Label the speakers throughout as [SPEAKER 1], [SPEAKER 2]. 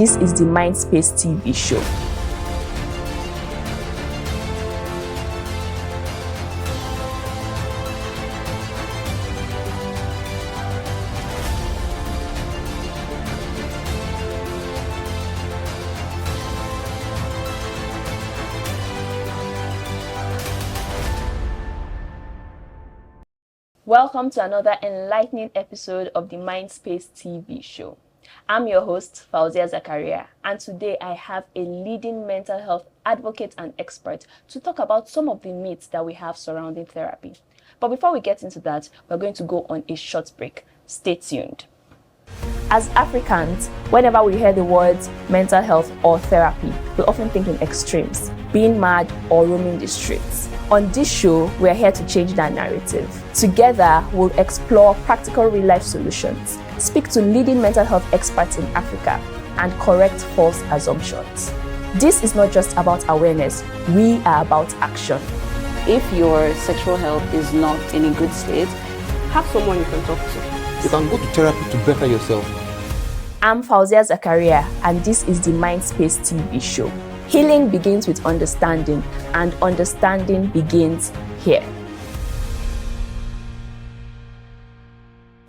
[SPEAKER 1] This is the Mindspace TV show. Welcome to another enlightening episode of the Mindspace TV show. I'm your host, Fauzia Zakaria, and today I have a leading mental health advocate and expert to talk about some of the myths that we have surrounding therapy. But before we get into that, we're going to go on a short break. Stay tuned. As Africans, whenever we hear the words mental health or therapy, we often think in extremes, being mad or roaming the streets. On this show, we're here to change that narrative. Together, we'll explore practical real-life solutions, speak to leading mental health experts in Africa, and correct false assumptions. This is not just about awareness, we are about action.
[SPEAKER 2] If your sexual health is not in a good state, have someone you can talk to.
[SPEAKER 3] You can go to therapy to better yourself.
[SPEAKER 1] I'm Fauzia Zakaria, and this is the Mindspace TV show. Healing begins with understanding, and understanding begins here.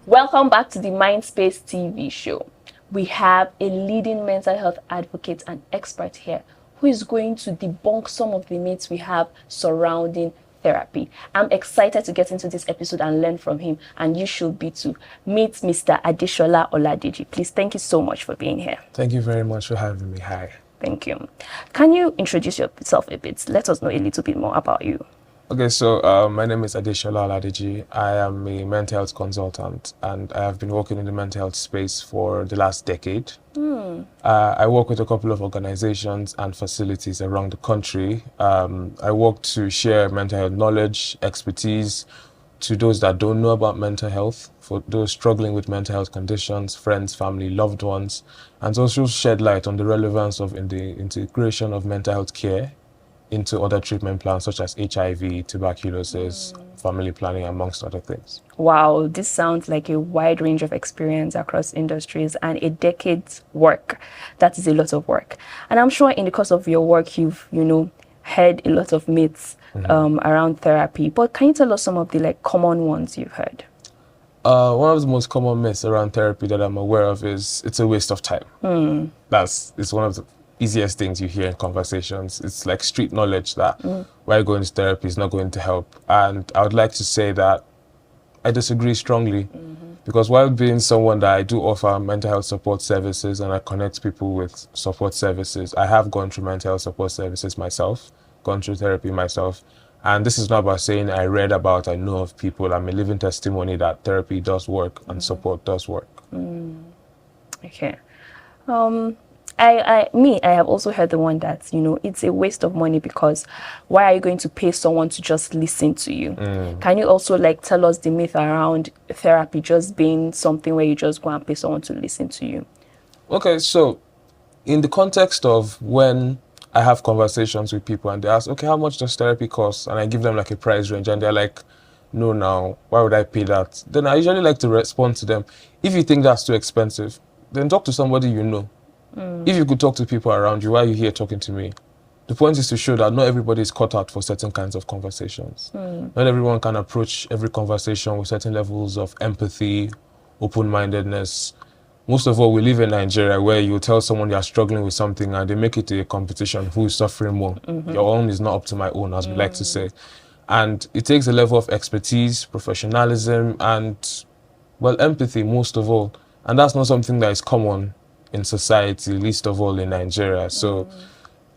[SPEAKER 1] Welcome back to the Mindspace TV show. We have a leading mental health advocate and expert here who is going to debunk some of the myths we have surrounding therapy. I'm excited to get into this episode and learn from him, and you should be too. Meet Mr. Adeshola Oladeji. Please, thank you so much for being here.
[SPEAKER 4] Thank you very much for having me. Hi.
[SPEAKER 1] Thank you. Can you introduce yourself a bit? Let us know a little bit more about you.
[SPEAKER 4] Okay, so my name is Adeshola Oladeji. I am a mental health consultant, and I have been working in the mental health space for the last decade. I work with a couple of organizations and facilities around the country. I work to share mental health knowledge, expertise to those that don't know about mental health, for those struggling with mental health conditions, friends, family, loved ones, and also shed light on the relevance of the integration of mental health care into other treatment plans such as HIV, tuberculosis, family planning, amongst other things.
[SPEAKER 1] Wow, this sounds like a wide range of experience across industries and a decade's work. That is a lot of work. And I'm sure in the course of your work, you've, heard a lot of myths around therapy. But can you tell us some of the common ones you've heard?
[SPEAKER 4] One of the most common myths around therapy that I'm aware of is it's a waste of time. It's one of the easiest things you hear in conversations. It's like street knowledge that why going to therapy is not going to help. And I would like to say that I disagree strongly, because while being someone that I do offer mental health support services and I connect people with support services, I have gone through mental health support services myself, gone through therapy myself. And this is not about saying I read about, I know of people. I'm a living testimony that therapy does work and support does work.
[SPEAKER 1] Okay. I have also heard the one that, it's a waste of money, because why are you going to pay someone to just listen to you? Can you also tell us the myth around therapy just being something where you just go and pay someone to listen to you?
[SPEAKER 4] Okay, so in the context of when I have conversations with people and they ask, okay, how much does therapy cost? And I give them a price range and they're like, no, now, why would I pay that? Then I usually like to respond to them. If you think that's too expensive, then talk to somebody you know. If you could talk to people around you, why are you here talking to me? The point is to show that not everybody is cut out for certain kinds of conversations. Not everyone can approach every conversation with certain levels of empathy, open-mindedness. Most of all, we live in Nigeria where you tell someone you're struggling with something and they make it a competition who is suffering more. Your own is not up to my own, as we like to say. And it takes a level of expertise, professionalism, and, empathy most of all. And that's not something that is common in society, least of all in Nigeria. So,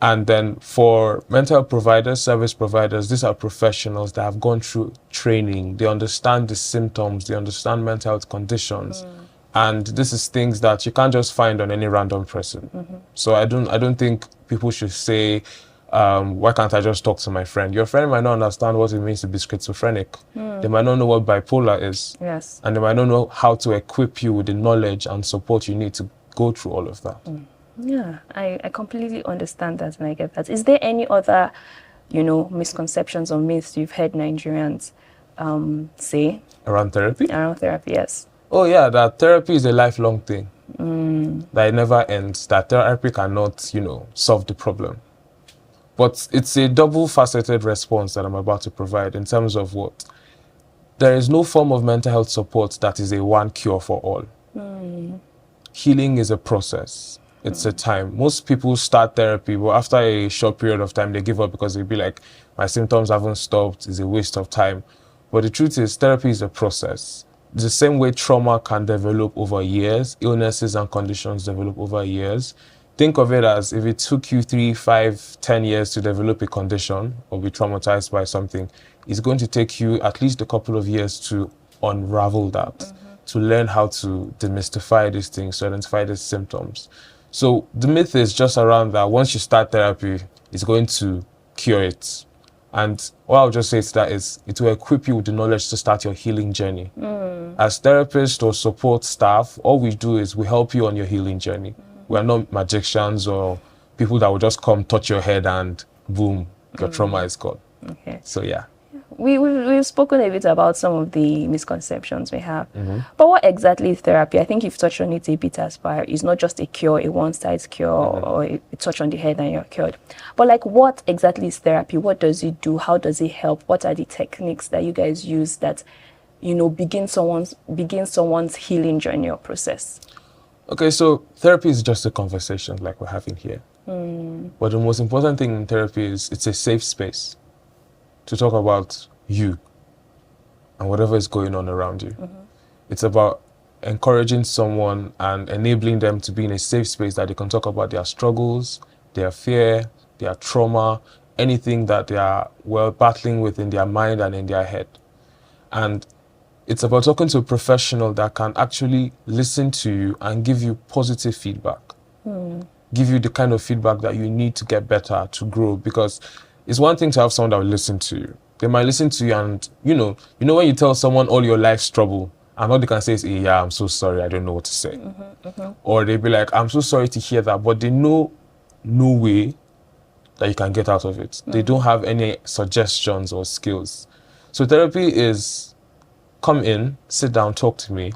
[SPEAKER 4] and then for mental health providers, service providers, these are professionals that have gone through training. They understand the symptoms, they understand mental health conditions. And this is things that you can't just find on any random person. So I don't think people should say, why can't I just talk to my friend? Your friend might not understand what it means to be schizophrenic. They might not know what bipolar is.
[SPEAKER 1] Yes.
[SPEAKER 4] And they might not know how to equip you with the knowledge and support you need to go through all of that.
[SPEAKER 1] Yeah, I completely understand that and I get that. Is there any other, misconceptions or myths you've heard Nigerians say?
[SPEAKER 4] Around therapy?
[SPEAKER 1] Around therapy, yes.
[SPEAKER 4] Oh yeah, that therapy is a lifelong thing. that it never ends, that therapy cannot, solve the problem. But it's a double-faceted response that I'm about to provide in terms of what? There is no form of mental health support that is a one cure for all. Healing is a process. It's a time. Most people start therapy, but after a short period of time, they give up because they'll be like, my symptoms haven't stopped. It's a waste of time. But the truth is, therapy is a process. The same way trauma can develop over years, illnesses and conditions develop over years. Think of it as if it took you 3, 5, 10 years to develop a condition or be traumatized by something, it's going to take you at least a couple of years to unravel that, to learn how to demystify these things, to identify these symptoms. So the myth is just around that once you start therapy, it's going to cure it. And what I'll just say to that is it will equip you with the knowledge to start your healing journey. As therapists or support staff, all we do is we help you on your healing journey. We are not magicians or people that will just come touch your head and boom, your trauma is gone.
[SPEAKER 1] Okay.
[SPEAKER 4] So yeah.
[SPEAKER 1] We've spoken a bit about some of the misconceptions we have. But what exactly is therapy? I think you've touched on it a bit as far. It's not just a cure, a one-size cure, or a touch on the head and you're cured. But like, what exactly is therapy? What does it do? How does it help? What are the techniques that you guys use that, begin someone's healing journey or process?
[SPEAKER 4] Okay, so therapy is just a conversation like we're having here. But the most important thing in therapy is it's a safe space to talk about you and whatever is going on around you. It's about encouraging someone and enabling them to be in a safe space that they can talk about their struggles, their fear, their trauma, anything that they are battling with in their mind and in their head. And it's about talking to a professional that can actually listen to you and give you positive feedback. Give you the kind of feedback that you need to get better, to grow. Because it's one thing to have someone that will listen to you. They might listen to you and, when you tell someone all your life's trouble, and all they can say is, hey, yeah, I'm so sorry, I don't know what to say. Or they'll be like, I'm so sorry to hear that, but they know no way that you can get out of it. They don't have any suggestions or skills. So therapy is, come in, sit down, talk to me.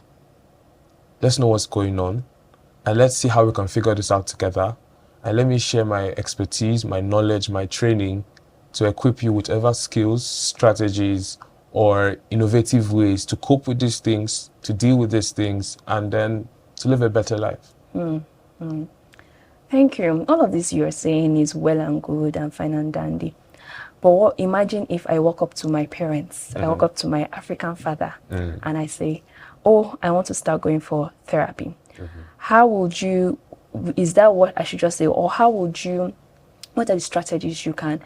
[SPEAKER 4] Let's know what's going on. And let's see how we can figure this out together. And let me share my expertise, my knowledge, my training to equip you with whatever skills, strategies, or innovative ways to cope with these things, to deal with these things, and then to live a better life.
[SPEAKER 1] Thank you. All of this you're saying is well and good and fine and dandy. But imagine if I walk up to my parents, I walk up to my African father, and I say, oh, I want to start going for therapy. How would you, is that what I should just say? Or what are the strategies you can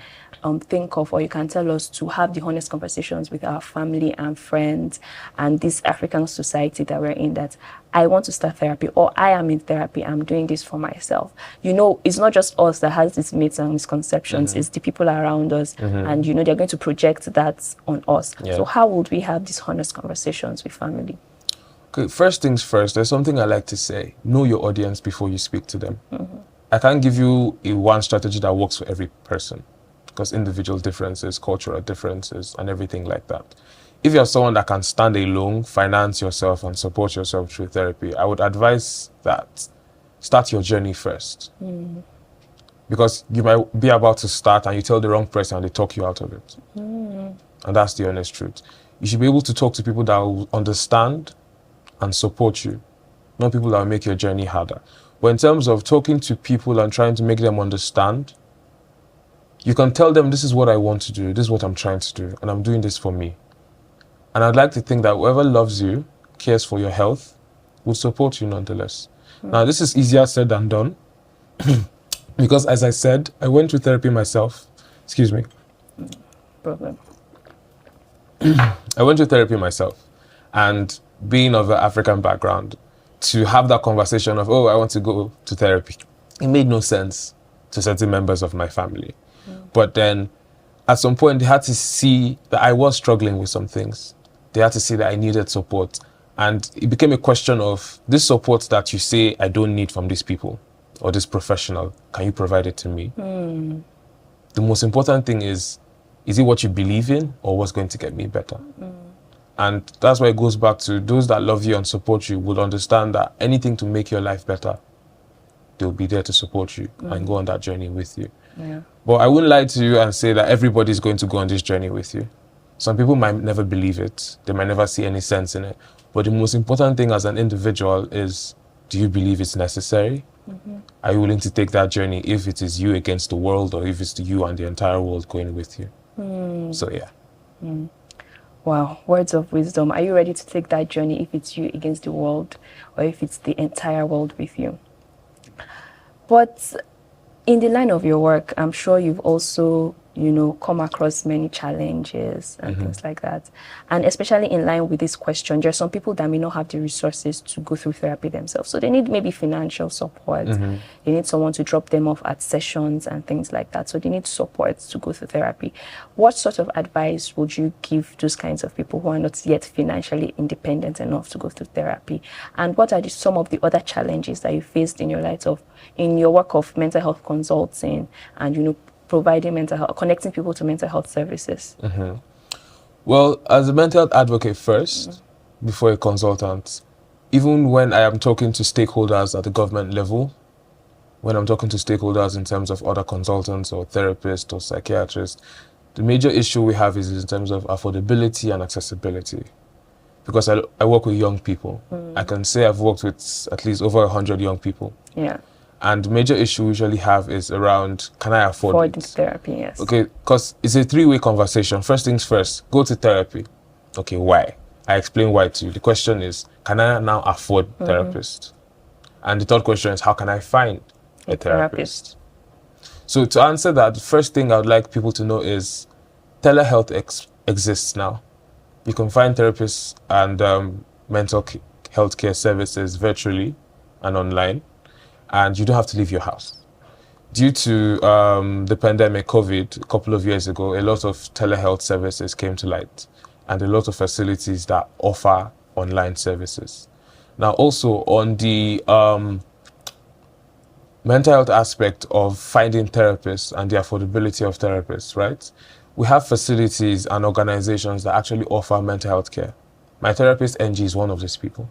[SPEAKER 1] think of, or you can tell us to have the honest conversations with our family and friends and this African society that we're in, that I want to start therapy, or I am in therapy, I'm doing this for myself. It's not just us that has these myths and misconceptions, it's the people around us, and they're going to project that on us.
[SPEAKER 4] Yeah.
[SPEAKER 1] So how would we have these honest conversations with family?
[SPEAKER 4] Okay, first things first, there's something I like to say. Know your audience before you speak to them. I can't give you one strategy that works for every person, because individual differences, cultural differences, and everything like that. If you're someone that can stand alone, finance yourself, and support yourself through therapy, I would advise that start your journey first. Because you might be about to start and you tell the wrong person and they talk you out of it. And that's the honest truth. You should be able to talk to people that will understand and support you, not people that will make your journey harder. But in terms of talking to people and trying to make them understand, you can tell them, this is what I want to do, this is what I'm trying to do, and I'm doing this for me. And I'd like to think that whoever loves you, cares for your health, will support you nonetheless. Now, this is easier said than done, because as I said, I went through therapy myself. Excuse me.
[SPEAKER 1] Problem.
[SPEAKER 4] I went to therapy myself, and being of an African background, to have that conversation of, oh, I want to go to therapy, it made no sense to certain members of my family. But then at some point they had to see that I was struggling with some things. They had to see that I needed support. And it became a question of, this support that you say I don't need from these people or this professional, can you provide it to me? The most important thing is it what you believe in or what's going to get me better? And that's why it goes back to those that love you and support you will understand that anything to make your life better, they'll be there to support you and go on that journey with you.
[SPEAKER 1] Yeah.
[SPEAKER 4] But I wouldn't lie to you and say that everybody's going to go on this journey with you. Some people might never believe it. They might never see any sense in it. But the most important thing as an individual is, do you believe it's necessary? Are you willing to take that journey if it is you against the world, or if it's you and the entire world going with you? So yeah.
[SPEAKER 1] Wow, words of wisdom. Are you ready to take that journey if it's you against the world, or if it's the entire world with you? But in the line of your work, I'm sure you've also, come across many challenges and things like that. And especially in line with this question, there are some people that may not have the resources to go through therapy themselves. So they need maybe financial support. They need someone to drop them off at sessions and things like that. So they need support to go through therapy. What sort of advice would you give those kinds of people who are not yet financially independent enough to go through therapy? And what are some of the other challenges that you faced in your work of mental health consulting and, providing mental health, connecting people to mental health services?
[SPEAKER 4] Well, as a mental health advocate first, before a consultant, even when I am talking to stakeholders at the government level, when I'm talking to stakeholders in terms of other consultants or therapists or psychiatrists, the major issue we have is in terms of affordability and accessibility. Because I work with young people. I can say I've worked with at least over 100 young people.
[SPEAKER 1] Yeah.
[SPEAKER 4] And the major issue we usually have is around, can I afford it?
[SPEAKER 1] Therapy, yes.
[SPEAKER 4] Okay, because it's a three-way conversation. First things first, go to therapy. Okay, why? I explain why to you. The question is, can I now afford therapist? And the third question is, how can I find a therapist? So to answer that, the first thing I would like people to know is telehealth exists now. You can find therapists and mental health care services virtually and online. And you don't have to leave your house. Due to the pandemic, COVID, a couple of years ago, a lot of telehealth services came to light and a lot of facilities that offer online services. Now, also on the mental health aspect of finding therapists and the affordability of therapists, right? We have facilities and organizations that actually offer mental health care. My Therapist NG is one of these people.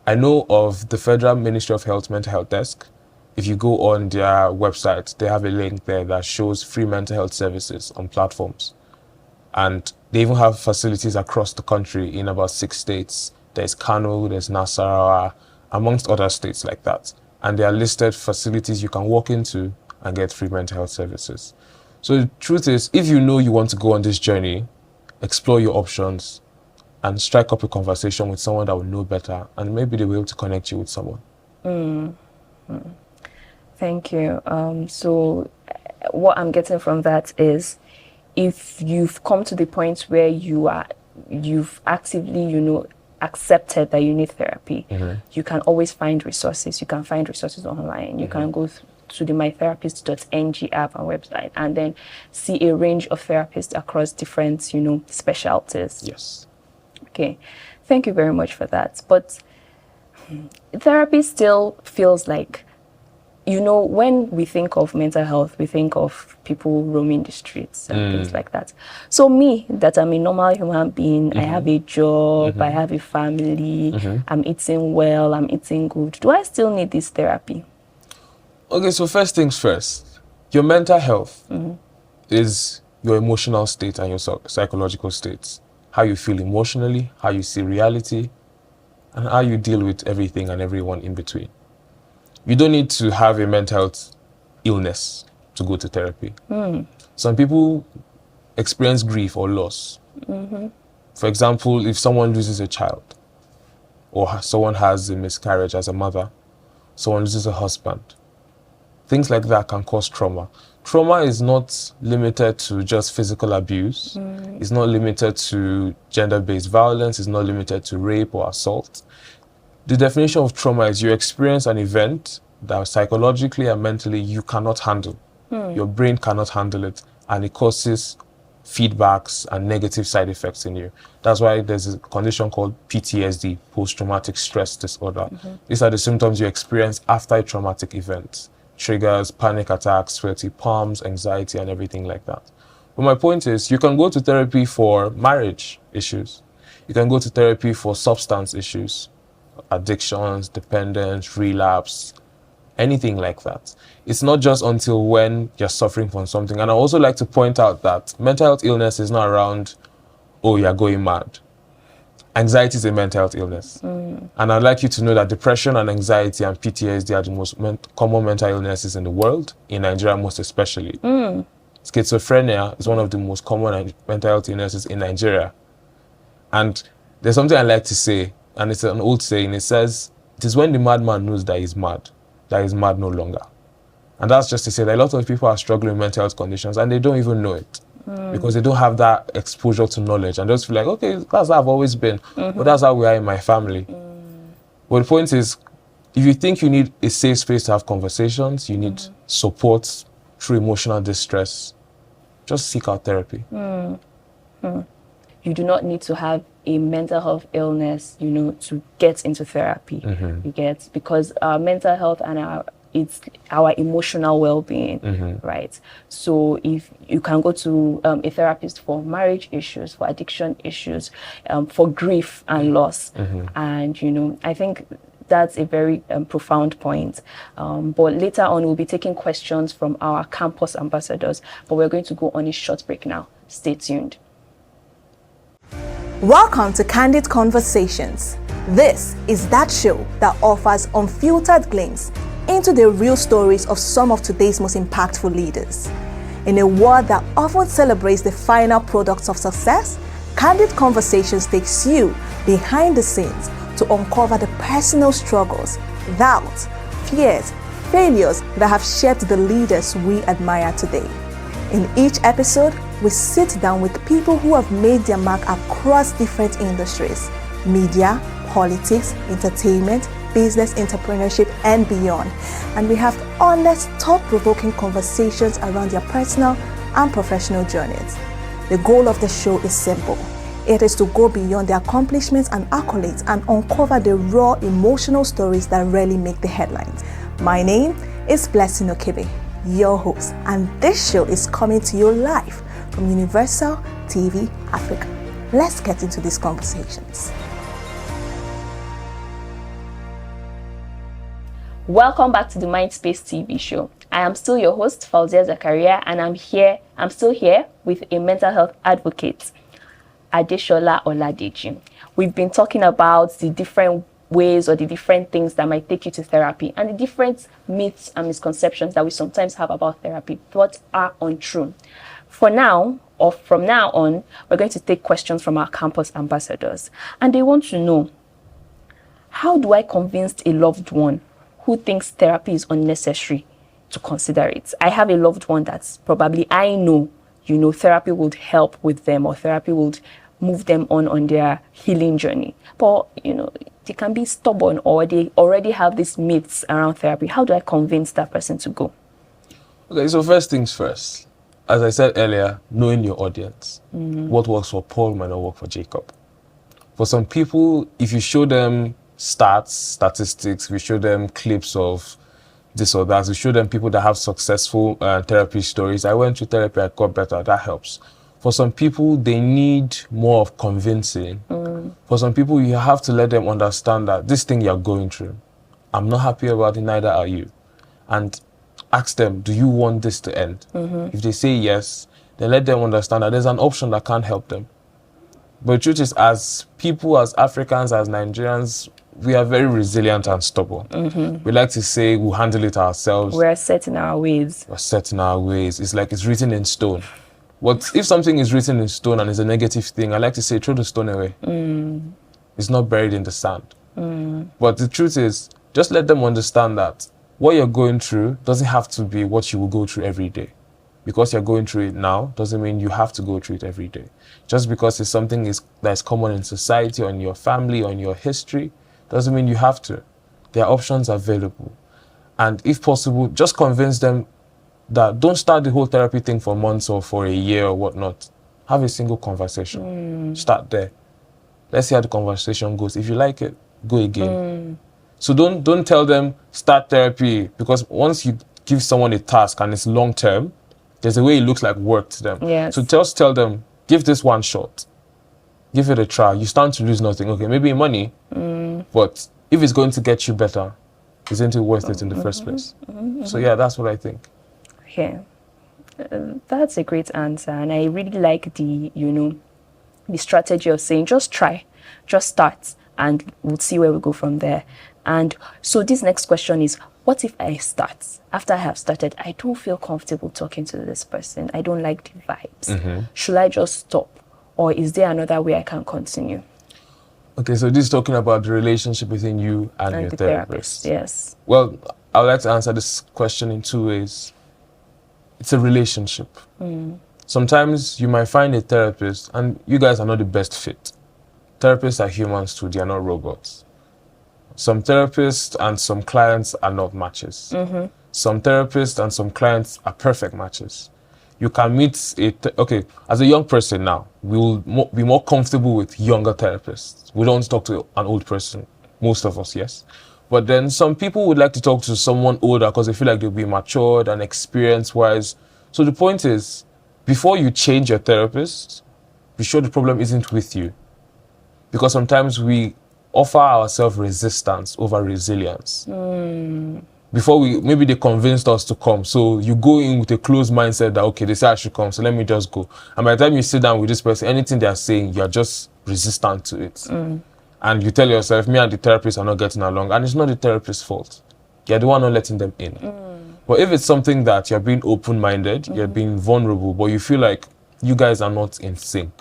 [SPEAKER 4] I know of the Federal Ministry of Health Mental Health Desk. If you go on their website, they have a link there that shows free mental health services on platforms. And they even have facilities across the country in about 6 states. There's Kano, there's Nasarawa, amongst other states like that. And they are listed facilities you can walk into and get free mental health services. So the truth is, if you know you want to go on this journey, explore your options, and strike up a conversation with someone that will know better, and maybe they will be able to connect you with someone.
[SPEAKER 1] Thank you. So what I'm getting from that is, if you've come to the point where you've actively, accepted that you need therapy, you can always find resources. You can find resources online. You can go to the mytherapist.ng app and website and then see a range of therapists across different, specialties.
[SPEAKER 4] Yes.
[SPEAKER 1] Okay, thank you very much for that. But therapy still feels like, when we think of mental health, we think of people roaming the streets and things like that. So me, that I'm a normal human being, I have a job, I have a family, I'm eating well, I'm eating good. Do I still need this therapy?
[SPEAKER 4] Okay, so first things first, your mental health is your emotional state and your psychological states. How you feel emotionally, how you see reality, and how you deal with everything and everyone in between. You don't need to have a mental health illness to go to therapy. Some people experience grief or loss. For example, if someone loses a child, or someone has a miscarriage as a mother, someone loses a husband, things like that can cause trauma. Trauma is not limited to just physical abuse. It's not limited to gender-based violence. It's not limited to rape or assault. The definition of trauma is you experience an event that psychologically and mentally you cannot handle. Your brain cannot handle it, and it causes feedbacks and negative side effects in you. That's why there's a condition called PTSD, post-traumatic stress disorder. These are the symptoms you experience after a traumatic event. Triggers, panic attacks, sweaty palms, anxiety, and everything like that. But my point is, you can go to therapy for marriage issues. You can go to therapy for substance issues, addictions, dependence, relapse, anything like that. It's not just until when you're suffering from something. And I also like to point out that mental health illness is not around, oh, you're going mad. Anxiety is a mental health illness. And I'd like you to know that depression and anxiety and PTSD are the most common mental illnesses in the world, in Nigeria most especially. Schizophrenia is one of the most common mental health illnesses in Nigeria. And there's something I like to say, and it's an old saying. It says, it is when the madman knows that he's mad no longer. And that's just to say that a lot of people are struggling with mental health conditions and they don't even know it. Because they don't have that exposure to knowledge and just feel like, okay, that's how I've always been. But that's how we are in my family. But the point is, if you think you need a safe space to have conversations, you need support through emotional distress, just seek out therapy.
[SPEAKER 1] You do not need to have a mental health illness, to get into therapy. You get, because our mental health and it's our emotional well-being, right? So if you can go to a therapist for marriage issues, for addiction issues, for grief and loss, and I think that's a very profound point. But later on, we'll be taking questions from our campus ambassadors. But we're going to go on a short break now. Stay tuned.
[SPEAKER 5] Welcome to Candid Conversations. This is that show that offers unfiltered glimpse into the real stories of some of today's most impactful leaders. In a world that often celebrates the final products of success, Candid Conversations takes you behind the scenes to uncover the personal struggles, doubts, fears, failures that have shaped the leaders we admire today. In each episode, we sit down with people who have made their mark across different industries: media, politics, entertainment, business, entrepreneurship, and beyond. And we have honest, thought-provoking conversations around their personal and professional journeys. The goal of the show is simple. It is to go beyond the accomplishments and accolades and uncover the raw emotional stories that rarely make the headlines. My name is Blessing Okebe, your host, and this show is coming to you live from Universal TV Africa. Let's get into these conversations.
[SPEAKER 1] Welcome back to the Mindspace TV show. I am still your host, Fauzia Zakaria, and I'm still here with a mental health advocate, Adeshola Oladeji. We've been talking about the different ways or the different things that might take you to therapy and the different myths and misconceptions that we sometimes have about therapy that are untrue. From now on, we're going to take questions from our campus ambassadors, and they want to know, how do I convince a loved one who thinks therapy is unnecessary to consider it? I have a loved one that's probably, I know, therapy would help with them, or therapy would move them on their healing journey. But, they can be stubborn, or they already have these myths around therapy. How do I convince that person to go?
[SPEAKER 4] Okay, so first things first. As I said earlier, knowing your audience. What works for Paul might not work for Jacob. For some people, if you show them statistics, we show them clips of this or that, we show them people that have successful therapy stories. I went to therapy, I got better, that helps. For some people, they need more of convincing. For some people, you have to let them understand that this thing you're going through, I'm not happy about it, neither are you. And ask them, do you want this to end? If they say yes, then let them understand that there's an option that can't help them. But the truth is, as people, as Africans, as Nigerians, we are very resilient and stubborn. We like to say we'll handle it ourselves.
[SPEAKER 1] We're set in our ways.
[SPEAKER 4] It's like it's written in stone. What if something is written in stone and is a negative thing? I like to say, throw the stone away. It's not buried in the sand. But the truth is, just let them understand that what you're going through doesn't have to be what you will go through every day. Because you're going through it now doesn't mean you have to go through it every day. Just because it's something that's common in society or in your family or in your history doesn't mean you have to. There are options available. And if possible, just convince them that don't start the whole therapy thing for months or for a year or whatnot. Have a single conversation. Start there. Let's see how the conversation goes. If you like it, go again. So don't tell them start therapy, because once you give someone a task and it's long term, there's a way it looks like work to them.
[SPEAKER 1] Yes.
[SPEAKER 4] So just tell them, give this one shot. give it a try. You stand to lose nothing. Okay, maybe money, but if it's going to get you better, isn't it worth it in the first place? So yeah, that's what I think.
[SPEAKER 1] Okay. That's a great answer, and I really like the strategy of saying just try, just start, and we'll see where we go from there. And so this next question is, what if I start? After I have started, I don't feel comfortable talking to this person. I don't like the vibes. Should I just stop, or is there another way I can continue?
[SPEAKER 4] Okay, so this is talking about the relationship between you and your
[SPEAKER 1] the
[SPEAKER 4] therapist.
[SPEAKER 1] Yes.
[SPEAKER 4] Well, I would like to answer this question in two ways. It's a relationship. Sometimes you might find a therapist and you guys are not the best fit. Therapists are humans too, they are not robots. Some therapists and some clients are not matches. Some therapists and some clients are perfect matches. You can meet okay, as a young person now, we will be more comfortable with younger therapists. We don't talk to an old person, most of us, yes. But then some people would like to talk to someone older because they feel like they'll be matured and experience-wise. So the point is, before you change your therapist, be sure the problem isn't with you. Because sometimes we offer ourselves resistance over resilience. Before maybe they convinced us to come. So you go in with a closed mindset that, okay, they say I should come, so let me just go. And by the time you sit down with this person, anything they are saying, you're just resistant to it. And you tell yourself, me and the therapist are not getting along. And it's not the therapist's fault. You're the one not letting them in. But if it's something that you're being open-minded, you're being vulnerable, but you feel like you guys are not in sync,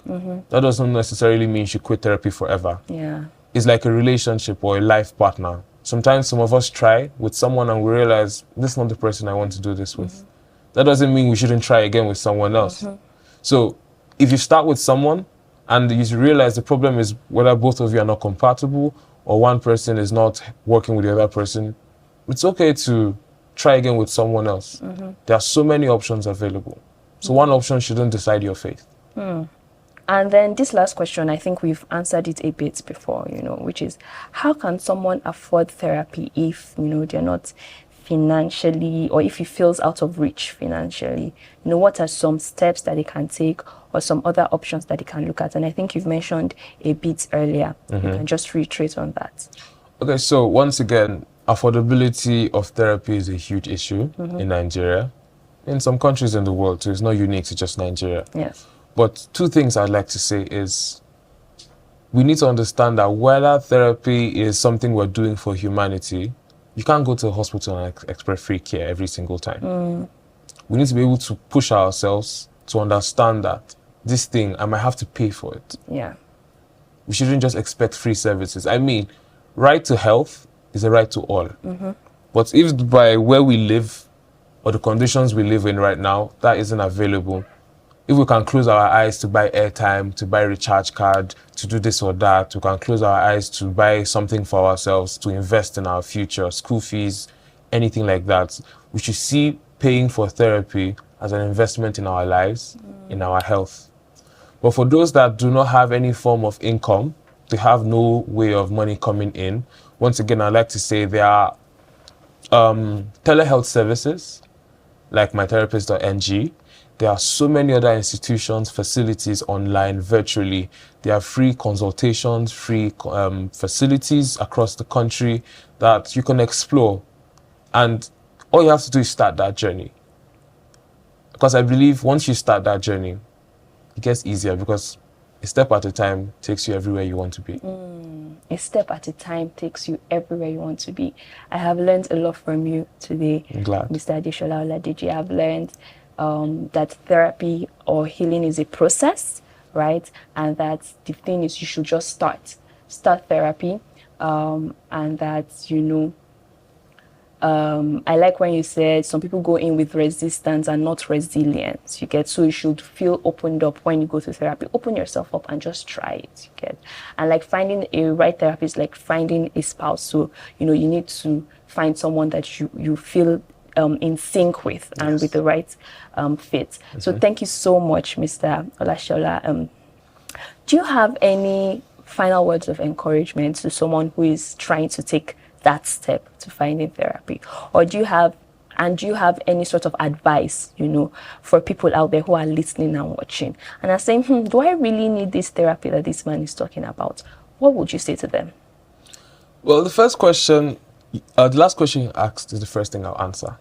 [SPEAKER 4] that doesn't necessarily mean you should quit therapy forever.
[SPEAKER 1] Yeah.
[SPEAKER 4] It's like a relationship or a life partner. Sometimes some of us try with someone and we realize this is not the person I want to do this with. That doesn't mean we shouldn't try again with someone else. So if you start with someone and you realize the problem is whether both of you are not compatible or one person is not working with the other person, it's okay to try again with someone else. There are so many options available. So one option shouldn't decide your fate.
[SPEAKER 1] And then this last question, I think we've answered it a bit before, which is, how can someone afford therapy if, they're not financially, or if it feels out of reach financially? What are some steps that they can take or some other options that they can look at? And I think you've mentioned a bit earlier. You can just reiterate on that.
[SPEAKER 4] Okay, so once again, affordability of therapy is a huge issue in Nigeria. In some countries in the world too. It's not unique to just Nigeria.
[SPEAKER 1] Yes.
[SPEAKER 4] But two things I'd like to say is we need to understand that whether therapy is something we're doing for humanity, you can't go to a hospital and expect free care every single time. We need to be able to push ourselves to understand that this thing, I might have to pay for it.
[SPEAKER 1] Yeah.
[SPEAKER 4] We shouldn't just expect free services. I mean, right to health is a right to all. But if by where we live or the conditions we live in right now, that isn't available, if we can close our eyes to buy airtime, to buy a recharge card, to do this or that, we can close our eyes to buy something for ourselves, to invest in our future, school fees, anything like that, we should see paying for therapy as an investment in our lives, in our health. But for those that do not have any form of income, they have no way of money coming in, once again, I'd like to say there are telehealth services like mytherapist.ng. There are so many other institutions, facilities online, virtually. There are free consultations, free facilities across the country that you can explore. And all you have to do is start that journey. Because I believe once you start that journey, it gets easier because a step at a time takes you everywhere you want to be.
[SPEAKER 1] A step at a time takes you everywhere you want to be. I have learned a lot from you today,
[SPEAKER 4] I'm glad.
[SPEAKER 1] Mr. Adeshola Oladeji. I have learned that therapy or healing is a process, right? And that the thing is you should just start therapy, and that, I like when you said some people go in with resistance and not resilience, you get, so you should feel opened up when you go to therapy. Open yourself up and just try it, you get. And like finding a right therapist, like finding a spouse, so you need to find someone that you feel in sync with, and with the right fit. So thank you so much, Mr. Olashola. Do you have any final words of encouragement to someone who is trying to take that step to finding therapy? Or do you have And do you have any sort of advice, for people out there who are listening and watching and are saying, do I really need this therapy that this man is talking about? What would you say to them?
[SPEAKER 4] Well, the last question you asked is the first thing I'll answer.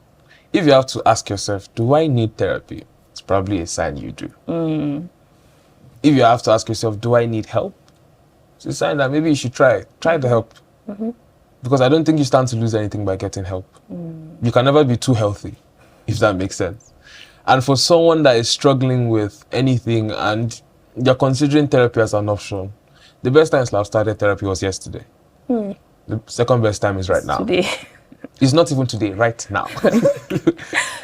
[SPEAKER 4] If you have to ask yourself, do I need therapy? It's probably a sign you do. If you have to ask yourself, do I need help? It's a sign that maybe you should try the help. Because I don't think you stand to lose anything by getting help. You can never be too healthy, if that makes sense. And for someone that is struggling with anything and you're considering therapy as an option, the best time I've started therapy was yesterday. The second best time is right now.
[SPEAKER 1] Today.
[SPEAKER 4] It's not even today, right now.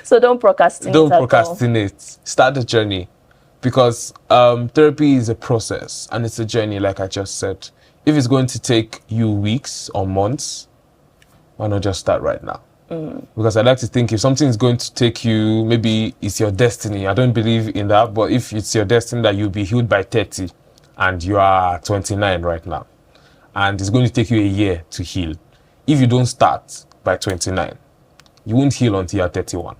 [SPEAKER 1] So don't procrastinate.
[SPEAKER 4] Don't procrastinate. Start the journey. Because therapy is a process and it's a journey, like I just said. If it's going to take you weeks or months, why not just start right now? Because I like to think if something is going to take you, maybe it's your destiny. I don't believe in that, but if it's your destiny that you'll be healed by 30 and you are 29 right now, and it's going to take you a year to heal, if you don't start by 29, you won't heal until you're 31.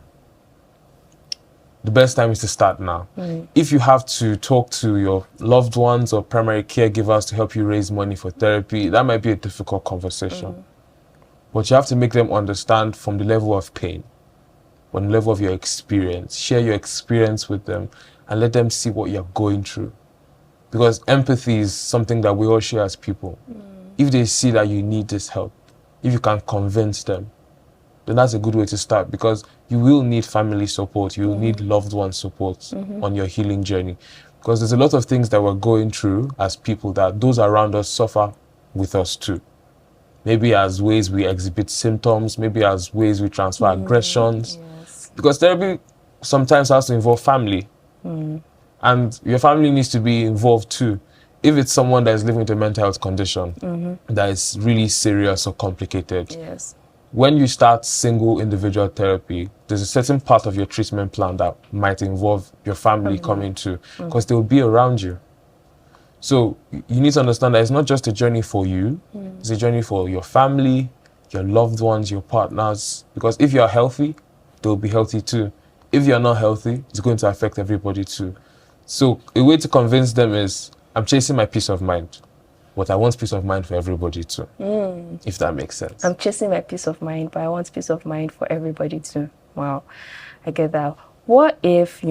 [SPEAKER 4] The best time is to start now. If you have to talk to your loved ones or primary caregivers to help you raise money for therapy, that might be a difficult conversation. But you have to make them understand from the level of pain, from the level of your experience. Share your experience with them and let them see what you're going through. Because empathy is something that we all share as people. If they see that you need this help, if you can convince them, then that's a good way to start, because you will need family support, you will need loved one support on your healing journey. Because there's a lot of things that we're going through as people that those around us suffer with us too. Maybe as ways we exhibit symptoms, maybe as ways we transfer aggressions.
[SPEAKER 1] Yes.
[SPEAKER 4] Because therapy sometimes has to involve family. And your family needs to be involved too. If it's someone that is living with a mental health condition that is really serious or complicated,
[SPEAKER 1] Yes.
[SPEAKER 4] when you start single individual therapy, there's a certain part of your treatment plan that might involve your family coming too, because they'll be around you. So you need to understand that it's not just a journey for you, it's a journey for your family, your loved ones, your partners. Because if you're healthy, they'll be healthy too. If you're not healthy, it's going to affect everybody too. So a way to convince them is, I'm chasing my peace of mind, but I want peace of mind for everybody too, if that makes sense.
[SPEAKER 1] I'm chasing my peace of mind, but I want peace of mind for everybody too. Wow, I get that. What if,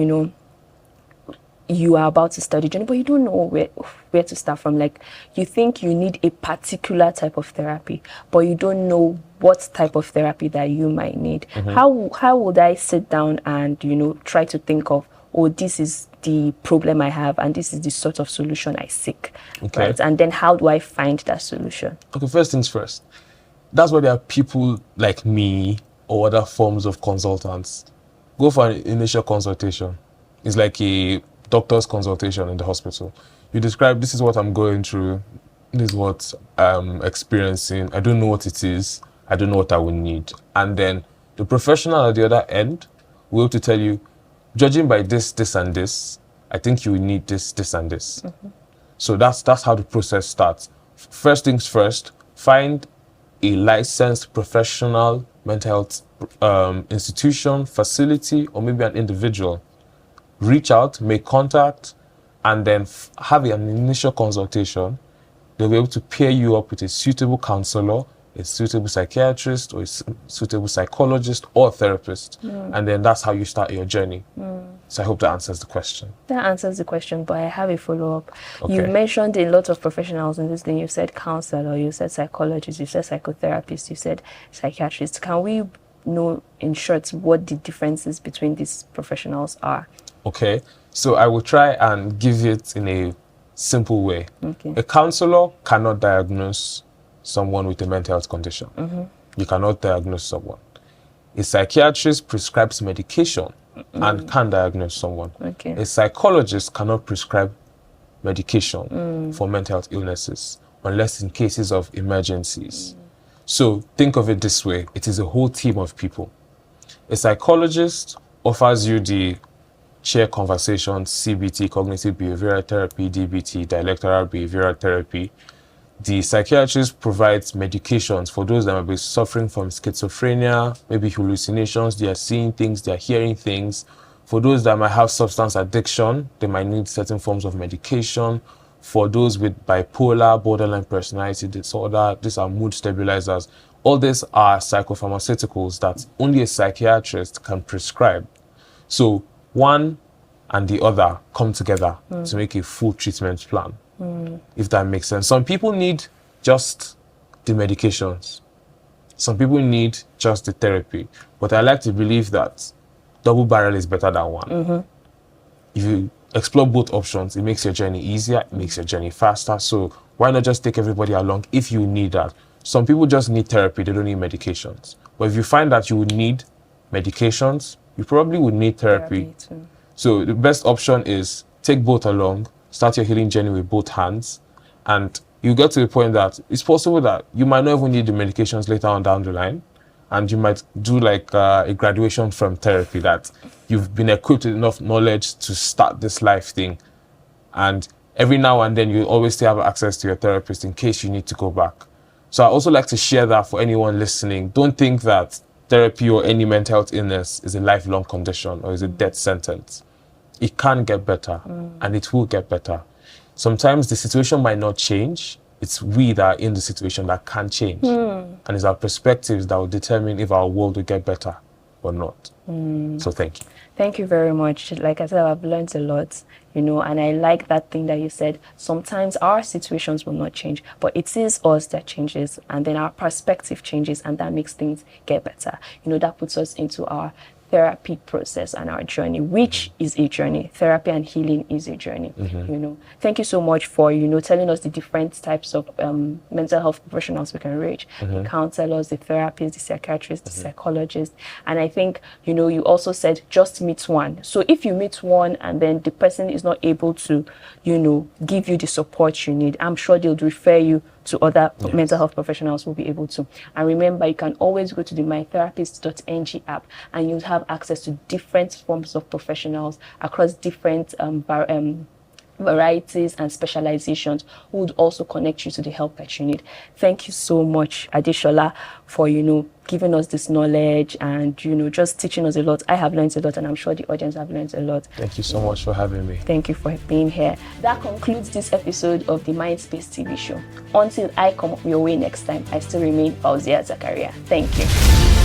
[SPEAKER 1] you are about to study journey, but you don't know where to start from? Like, you think you need a particular type of therapy, but you don't know what type of therapy that you might need. How would I sit down and, try to think of, oh, this is the problem I have and this is the sort of solution I seek, right? And then how do I find that solution?
[SPEAKER 4] Okay, first things first. That's why there are people like me or other forms of consultants. Go for an initial consultation. It's like a doctor's consultation in the hospital. You describe, this is what I'm going through, this is what I'm experiencing, I don't know what it is, I don't know what I will need. And then the professional at the other end will have to tell you, judging by this, this, and this, I think you will need this, this, and this. So that's how the process starts. First things first, find a licensed professional mental health institution, facility, or maybe an individual. Reach out, make contact, and then have an initial consultation. They'll be able to pair you up with a suitable counselor, a suitable psychiatrist, or a suitable psychologist or therapist. And then that's how you start your journey. So I hope that answers the question.
[SPEAKER 1] That answers the question, but I have a follow-up.
[SPEAKER 4] Okay.
[SPEAKER 1] You mentioned a lot of professionals in this thing. You said counselor, you said psychologist, you said psychotherapist, you said psychiatrist. Can we know, in short, what the differences between these professionals are?
[SPEAKER 4] Okay, so I will try and give it in a simple way.
[SPEAKER 1] Okay.
[SPEAKER 4] A counselor cannot diagnose someone with a mental health condition. You cannot diagnose someone. A psychiatrist prescribes medication and can diagnose someone.
[SPEAKER 1] Okay.
[SPEAKER 4] A psychologist cannot prescribe medication for mental health illnesses unless in cases of emergencies. So think of it this way. It is a whole team of people. A psychologist offers you the chair conversations, CBT, cognitive behavioral therapy, DBT, dialectical behavioral therapy, The psychiatrist provides medications for those that might be suffering from schizophrenia, maybe hallucinations, they are seeing things, they are hearing things. For those that might have substance addiction, they might need certain forms of medication. For those with bipolar, borderline personality disorder, these are mood stabilizers. All these are psychopharmaceuticals that only a psychiatrist can prescribe. So one and the other come together to make a full treatment plan, if that makes sense. Some people need just the medications. Some people need just the therapy. But I like to believe that double barrel is better than one. If you explore both options, it makes your journey easier, it makes your journey faster. So why not just take everybody along if you need that? Some people just need therapy, they don't need medications. But if you find that you would need medications, you probably would need therapy.
[SPEAKER 1] too.
[SPEAKER 4] So the best option is take both along, start your healing journey with both hands, and you get to the point that it's possible that you might not even need the medications later on down the line, and you might do like a graduation from therapy, that you've been equipped with enough knowledge to start this life thing. And every now and then you always still have access to your therapist in case you need to go back. So I also like to share that for anyone listening. Don't think that therapy or any mental health illness is a lifelong condition or is a death sentence. It can get better, and it will get better. Sometimes the situation might not change. It's we that are in the situation that can change. And it's our perspectives that will determine if our world will get better or not. So thank you.
[SPEAKER 1] Thank you very much. Like I said, I've learned a lot, and I like that thing that you said. Sometimes our situations will not change, but it is us that changes, and then our perspective changes, and that makes things get better. That puts us into our therapy process and our journey, which is a journey. Therapy and healing is a journey. Thank you so much for telling us the different types of mental health professionals we can reach. The counselors, the therapists, the psychiatrists, the psychologists. And I think you also said just meet one. So if you meet one and then the person is not able to give you the support you need, I'm sure they'll refer you to other mental health professionals who will be able to. And remember, you can always go to the mytherapist.ng app, and you'll have access to different forms of professionals across different varieties and specializations who would also connect you to the help that you need. Thank you so much, Adeshola, for giving us this knowledge and just teaching us a lot. I have learned a lot, and I'm sure the audience have learned a lot.
[SPEAKER 4] Thank you so much for having me.
[SPEAKER 1] Thank you for being here. That concludes this episode of the Mindspace TV show. Until I come up your way next time, I still remain Fauzia Zakaria. Thank you.